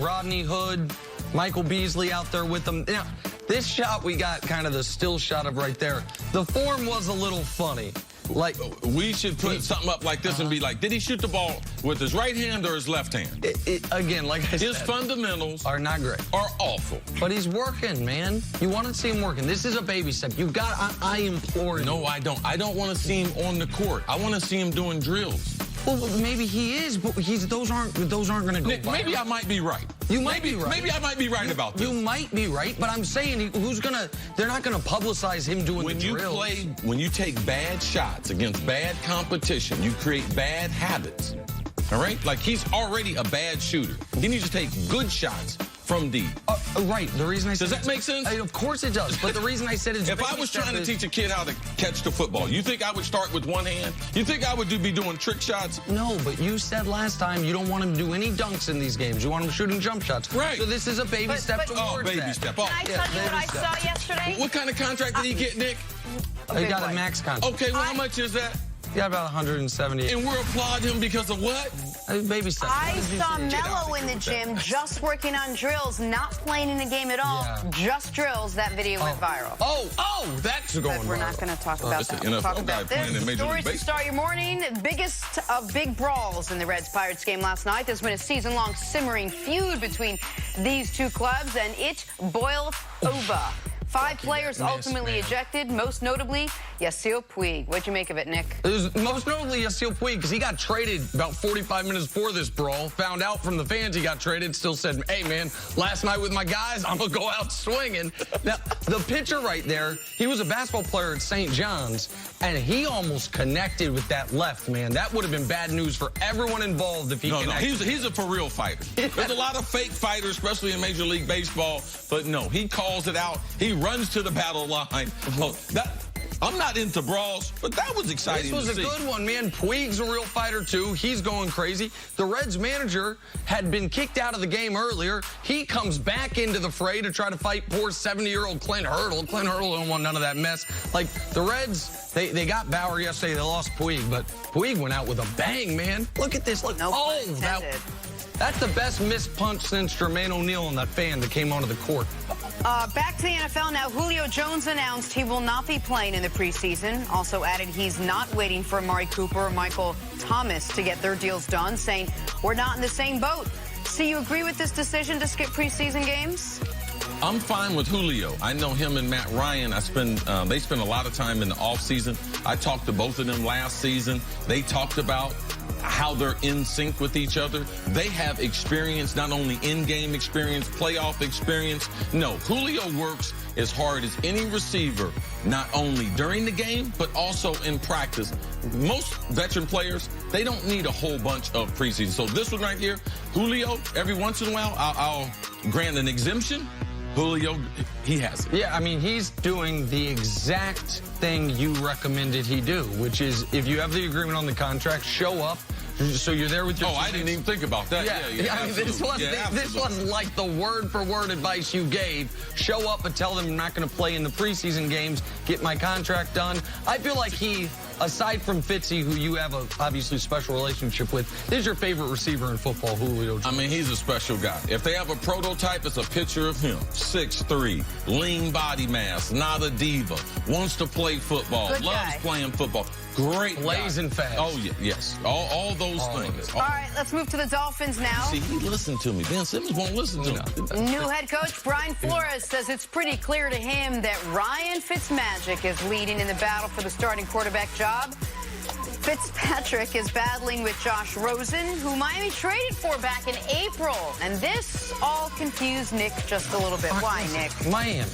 Rodney Hood, Michael Beasley out there with them. Now, this shot we got kind of the still shot of right there. The form was a little funny. Like, we should put something up like this and be like, did he shoot the ball with his right hand or his left hand? Again, like I said, his fundamentals are not great. Are awful. But he's working, man. You want to see him working. This is a baby step. You got, I implore you. No, I don't. I don't want to see him on the court. I want to see him doing drills. Well, maybe he is, but those aren't going to go Nick, maybe I might be right. You might be right. Maybe I might be right about this. You might be right, but I'm saying they're not going to publicize him doing the drills. When you take bad shots against bad competition, you create bad habits. All right? Like, he's already a bad shooter. He needs to take good shots from deep. Right. The reason I said does that make sense? Of course it does. But the reason I said is if I was trying to teach a kid how to catch the football, you think I would start with one hand? You think I would be doing trick shots? No, but you said last time you don't want him to do any dunks in these games. You want him shooting jump shots. Right. So this is a baby step towards baby step. Can I tell you what I saw yesterday? What kind of contract did he get, Nick? He got a max contract. Okay, well, how much is that? He got about 170. And we're applauding him because of what? Baby step. I saw Melo in the gym just working on drills, not playing in a game at all, just drills. That video went viral. That's going viral. We're not going to talk about that. We'll talk about this. Stories to start your morning. Biggest of big brawls in the Reds-Pirates game last night. There's been a season-long simmering feud between these two clubs, and it boiled over. 5 players ultimately ejected, most notably Yasiel Puig. What'd you make of it, Nick? It was most notably Yasiel Puig because he got traded about 45 minutes before this brawl. Found out from the fans he got traded. Still said, hey, man, last night with my guys, I'm going to go out swinging. Now, the pitcher right there, he was a basketball player at St. John's, and he almost connected with that left, man. That would have been bad news for everyone involved if he connected. No, he's a for-real fighter. There's a lot of fake fighters, especially in Major League Baseball, but no, he calls it out. He runs to the battle line. I'm not into brawls, but that was exciting. This was a good one, man. Puig's a real fighter, too. He's going crazy. The Reds manager had been kicked out of the game earlier. He comes back into the fray to try to fight poor 70-year-old Clint Hurdle. Clint Hurdle don't want none of that mess. Like, the Reds, they got Bauer yesterday. They lost Puig, but Puig went out with a bang, man. Look at this. Look. That's the best missed punch since Jermaine O'Neal and that fan that came onto the court. Back to the NFL now. Julio Jones announced he will not be playing in the preseason. Also added he's not waiting for Amari Cooper or Michael Thomas to get their deals done, saying we're not in the same boat. So you agree with this decision to skip preseason games? I'm fine with Julio. I know him and Matt Ryan. They spend a lot of time in the offseason. I talked to both of them last season. They talked about how they're in sync with each other. They have experience, not only in-game experience, playoff experience. No, Julio works as hard as any receiver, not only during the game, but also in practice. Most veteran players, they don't need a whole bunch of preseason. So this one right here, Julio, every once in a while, I'll grant an exemption. Julio, he has it. Yeah, I mean, he's doing the exact thing you recommended he do, which is if you have the agreement on the contract, show up. So you're there with your I didn't even think about that. Yeah, I mean, this was like the word-for-word advice you gave. Show up and tell them you're not going to play in the preseason games. Get my contract done. I feel like he, aside from Fitzy, who you have a obviously special relationship with, is your favorite receiver in football, Julio Jones. I mean, he's a special guy. If they have a prototype, it's a picture of him. 6'3", lean body mass, not a diva, wants to play football, loves playing football. Great blazing fast. Oh, yeah, yes. All those things. All right, let's move to the Dolphins now. See, he listened to me. Ben Simmons won't listen to me. New head coach Brian Flores says it's pretty clear to him that Ryan Fitzmagic is leading in the battle for the starting quarterback job. Fitzpatrick is battling with Josh Rosen, who Miami traded for back in April. And this all confused Nick just a little bit. Why, Nick? Miami.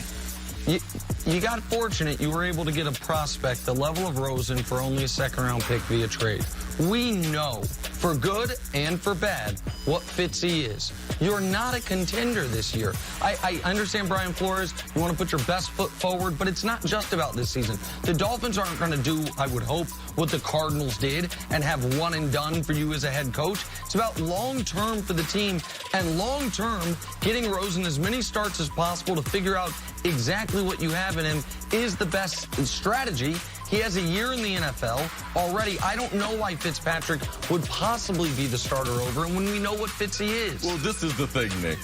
You got fortunate you were able to get a prospect the level of Rosen for only a second-round pick via trade. We know, for good and for bad, what Fitzy is. You're not a contender this year. I understand, Brian Flores, you want to put your best foot forward, but it's not just about this season. The Dolphins aren't going to do, I would hope, what the Cardinals did and have one and done for you as a head coach. It's about long-term for the team and long-term getting Rosen as many starts as possible to figure out exactly what you have in him is the best strategy. He has a year in the NFL already. I don't know why Fitzpatrick would possibly be the starter over him when we know what Fitz he is. Well, this is the thing, Nick.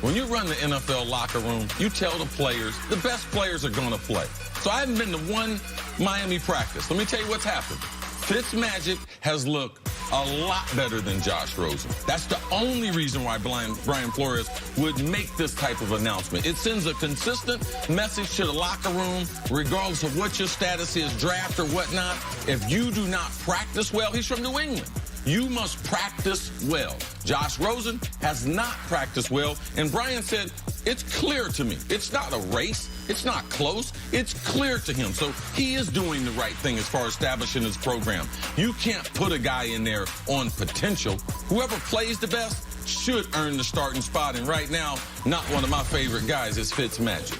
When you run the NFL locker room, you tell the players, the best players are going to play. So I haven't been to one Miami practice. Let me tell you what's happened. Fitzmagic has looked a lot better than Josh Rosen. That's the only reason why Brian Flores would make this type of announcement. It sends a consistent message to the locker room, regardless of what your status is, draft or whatnot. If you do not practice well, he's from New England. You must practice well. Josh Rosen has not practiced well, and Brian said, it's clear to me. It's not a race. It's not close. It's clear to him. So he is doing the right thing as far as establishing his program. You can't put a guy in there on potential. Whoever plays the best should earn the starting spot, and right now, not one of my favorite guys is Fitzmagic.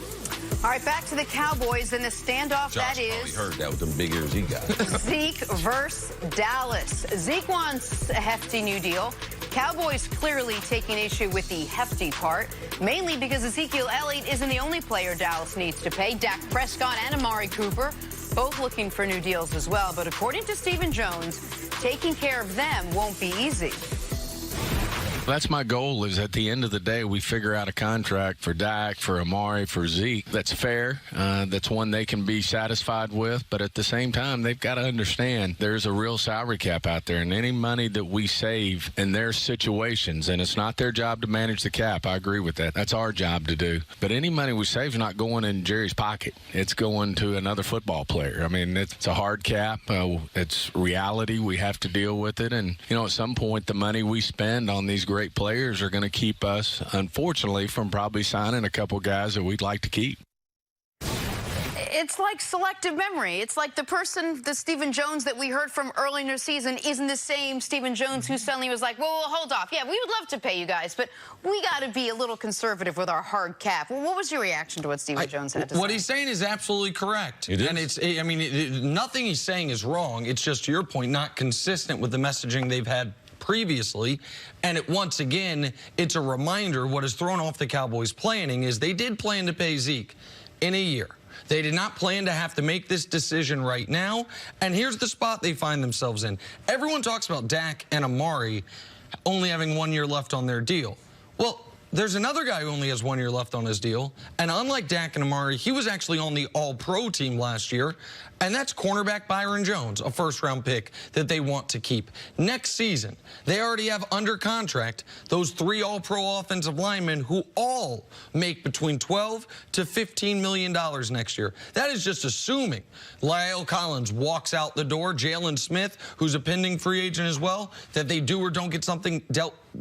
All right, back to the Cowboys and the standoff Josh that is. probably heard that with them big ears he got. Zeke versus Dallas. Zeke wants a hefty new deal. Cowboys clearly taking issue with the hefty part, mainly because Ezekiel Elliott isn't the only player Dallas needs to pay. Dak Prescott and Amari Cooper both looking for new deals as well. But according to Stephen Jones, taking care of them won't be easy. That's my goal, is at the end of the day, we figure out a contract for Dak, for Amari, for Zeke. That's fair. That's one they can be satisfied with. But at the same time, they've got to understand there's a real salary cap out there. And any money that we save in their situations, and it's not their job to manage the cap. I agree with that. That's our job to do. But any money we save is not going in Jerry's pocket. It's going to another football player. I mean, it's a hard cap. It's reality. We have to deal with it. And, you know, at some point, the money we spend on these great players are going to keep us, unfortunately, from probably signing a couple guys that we'd like to keep. It's like selective memory. It's like the Stephen Jones that we heard from early in the season isn't the same Stephen Jones who suddenly was like, well, hold off. Yeah, we would love to pay you guys, but we got to be a little conservative with our hard cap. Well, what was your reaction to what Stephen Jones had to say? What he's saying is absolutely correct. It is. And it's, I mean, nothing he's saying is wrong. It's just, to your point, not consistent with the messaging they've had previously. And once again, it's a reminder what has thrown off the Cowboys' planning is they did plan to pay Zeke in a year. They did not plan to have to make this decision right now. And here's the spot they find themselves in. Everyone talks about Dak and Amari only having 1 year left on their deal. Well, there's another guy who only has 1 year left on his deal. And unlike Dak and Amari, he was actually on the All-Pro team last year. And that's cornerback Byron Jones, a first-round pick that they want to keep. Next season, they already have under contract those 3 All-Pro offensive linemen who all make between $12 to $15 million next year. That is just assuming La'el Collins walks out the door, Jalen Smith, who's a pending free agent as well, that they do or don't get something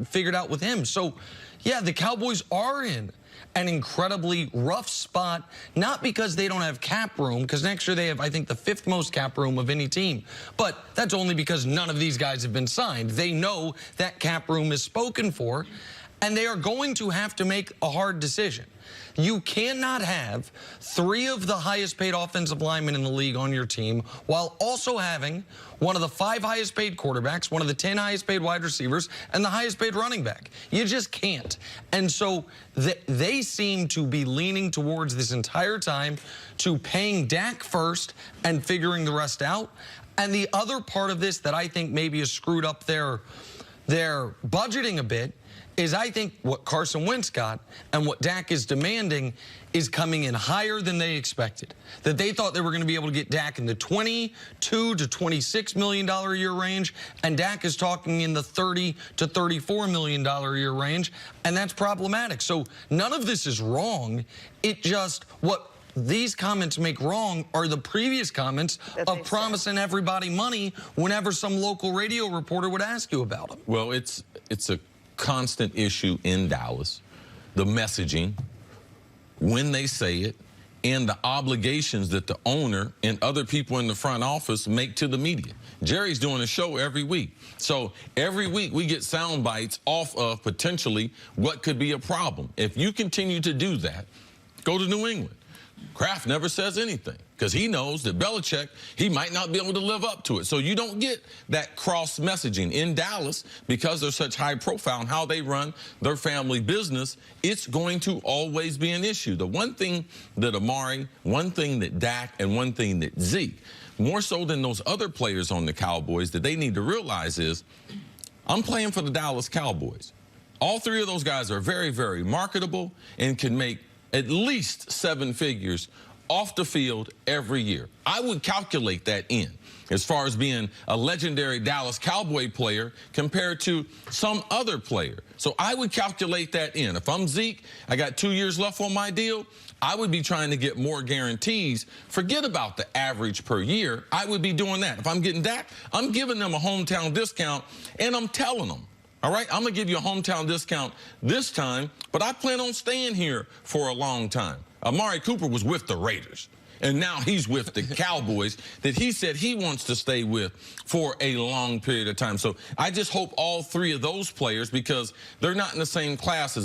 figured out with him. So, yeah, the Cowboys are in an incredibly rough spot, not because they don't have cap room, because next year they have, I think, the 5th most cap room of any team. But that's only because none of these guys have been signed. They know that cap room is spoken for, and they are going to have to make a hard decision. You cannot have 3 of the highest paid offensive linemen in the league on your team while also having one of the 5 highest paid quarterbacks, one of the 10 highest paid wide receivers, and the highest paid running back. You just can't. And so they seem to be leaning towards this entire time to paying Dak first and figuring the rest out. And the other part of this that I think maybe has screwed up their budgeting a bit is I think what Carson Wentz got and what Dak is demanding is coming in higher than they expected. That they thought they were going to be able to get Dak in the $22 to $26 million a year range, and Dak is talking in the $30 to $34 million a year range, and that's problematic. So none of this is wrong. It just, what these comments make wrong are the previous comments of promising everybody money whenever some local radio reporter would ask you about them. Well, it's a constant issue in Dallas, the messaging, when they say it, and the obligations that the owner and other people in the front office make to the media. Jerry's doing a show every week. So every week we get sound bites off of potentially what could be a problem. If you continue to do that, go to New England. Kraft never says anything because he knows that Belichick, he might not be able to live up to it. So you don't get that cross messaging in Dallas because they're such high profile and how they run their family business. It's going to always be an issue. The one thing that Amari, one thing that Dak, and one thing that Zeke more so than those other players on the Cowboys, that they need to realize is, I'm playing for the Dallas Cowboys. All three of those guys are very, very marketable and can make at least 7 figures off the field every year. I would calculate that in as far as being a legendary Dallas Cowboy player compared to some other player. So I would calculate that in. If I'm Zeke, I got 2 years left on my deal, I would be trying to get more guarantees. Forget about the average per year. I would be doing that. If I'm getting Dak, I'm giving them a hometown discount, and I'm telling them, all right, I'm going to give you a hometown discount this time, but I plan on staying here for a long time. Amari Cooper was with the Raiders, and now he's with the Cowboys that he said he wants to stay with for a long period of time. So I just hope all three of those players, because they're not in the same class as